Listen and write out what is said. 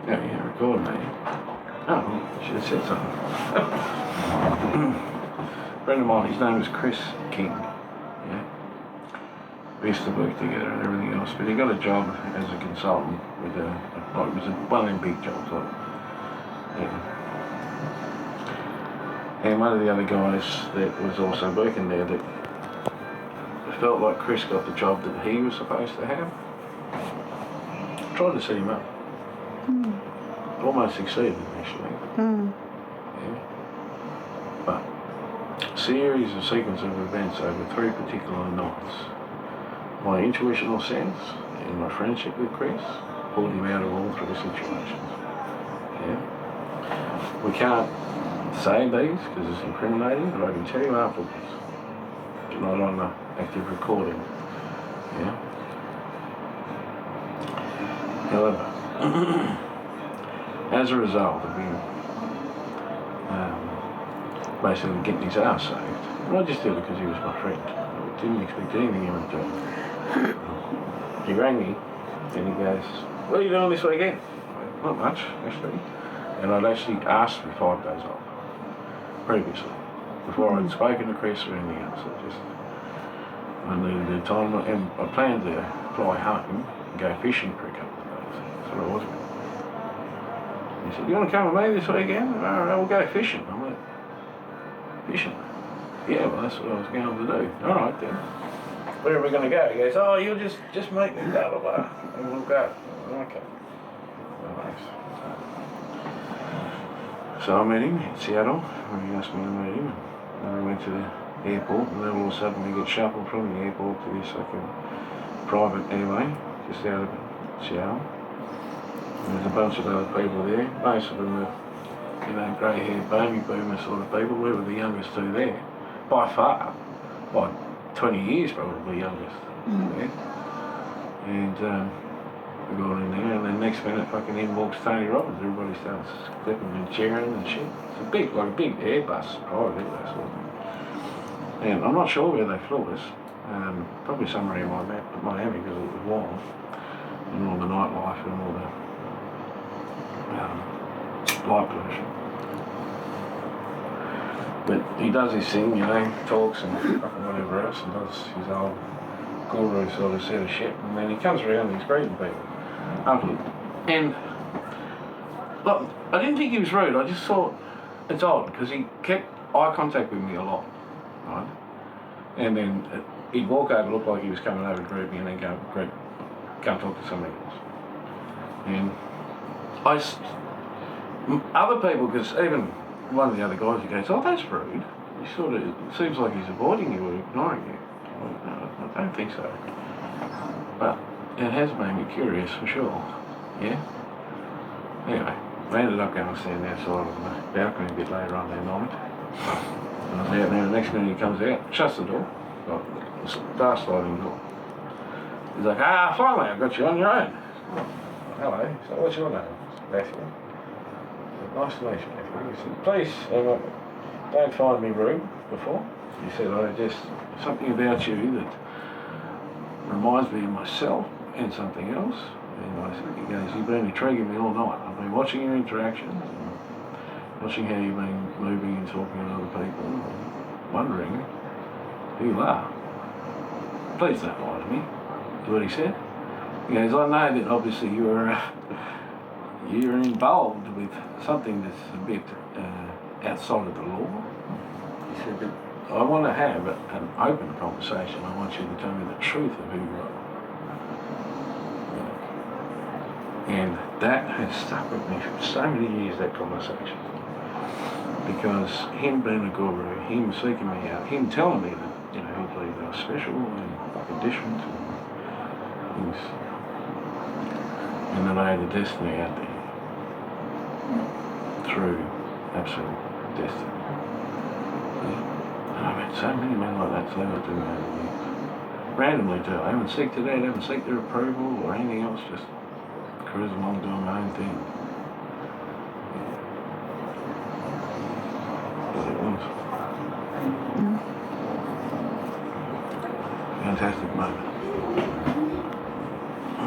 Yeah, record me. Oh, should have said something. A friend of mine, his name was Chris King. Yeah. We used to work together and everything else, but he got a job as a consultant with it was one of them big jobs, like, yeah. And one of the other guys that was also working there that felt like Chris got the job that he was supposed to have. Tried to set him up. Almost succeeded, actually. Yeah. But a series of sequence of events over 3 particular nights. My intuitional sense and my friendship with Chris pulled him out of all 3 situations. Yeah. We can't say these because it's incriminating, but I can tell you afterwards. It's not on the active recording. Yeah. However, as a result of him basically getting his ass saved, and I just did it because he was my friend. I didn't expect anything in return. He rang me and he goes, "What are you doing this weekend?" Not much, actually. And I'd actually asked for 5 days off previously, before I'd spoken to Chris or anything else. I needed the time, and I planned to fly home and go fishing for a couple of days. That's what I was going. He said, "You want to come with me this weekend?" "All right, we'll go fishing." I'm like, "Fishing?" "Yeah, well, that's what I was going to do." "All right, then. Where are we going to go?" He goes, "Oh, you'll just meet me, blah, blah, blah, and we'll go." Okay. Well, thanks. So I met him in Seattle, when he asked me to meet him, and we went to the airport, and then all of a sudden we get shuffled from the airport to this private airway, just out of Seattle. And there's a bunch of other people there, most of them are, grey-haired baby boomer sort of people. We were the youngest 2 there, by far, by 20 years probably youngest. Yeah. And we got in there, and then next minute fucking in walks Tony Robbins. Everybody starts clipping and cheering and shit. It's a big Airbus, private Airbus sort of thing. And I'm not sure where they flew us. Probably somewhere in Miami because it was warm. And all the nightlife and all the light pollution. But he does his thing, talks and fucking whatever else, and does his old guru sort of set of shit. And then he comes around and he's greeting people. And look, I didn't think he was rude. I just thought it's odd because he kept eye contact with me a lot, right? And then he'd walk over, look like he was coming over to greet me, and then go talk to somebody else. And other people, because even one of the other guys, he goes, "Oh, that's rude." He sort of, it seems like he's avoiding you or ignoring you. No, I don't think so. But it has made me curious for sure. Yeah? Anyway, we ended up going and standing outside on the balcony a bit later on that night. And I was out there, and the next minute he comes out, shuts the door, like the star sliding door. He's like, "Finally, I've got you on your own." "Hello, so what's your name?" "Matty." "Nice to meet you, Matty." He said, "Please, don't find me rude before." He said, something about you that reminds me of myself and something else." And he goes, "You've been intriguing me all night. I've been watching your interactions and watching how you've been moving and talking to other people and wondering who you are. Please don't lie to me." That's what he said. He goes, "I know that obviously you're involved with something that's a bit outside of the law." He said, "But I want to have an open conversation. I want you to tell me the truth of who you are." And that has stuck with me for so many years, that conversation. Because him being a guru, him seeking me out, him telling me that, he believed I was special and fucking different and things. And that I had a destiny out there. True, absolute destiny. And I've had so many men like that say that to me over the years. Randomly too. I haven't seeked it out, I haven't seeked their approval or anything else, just cruise along doing my own thing. But it was. Fantastic moment.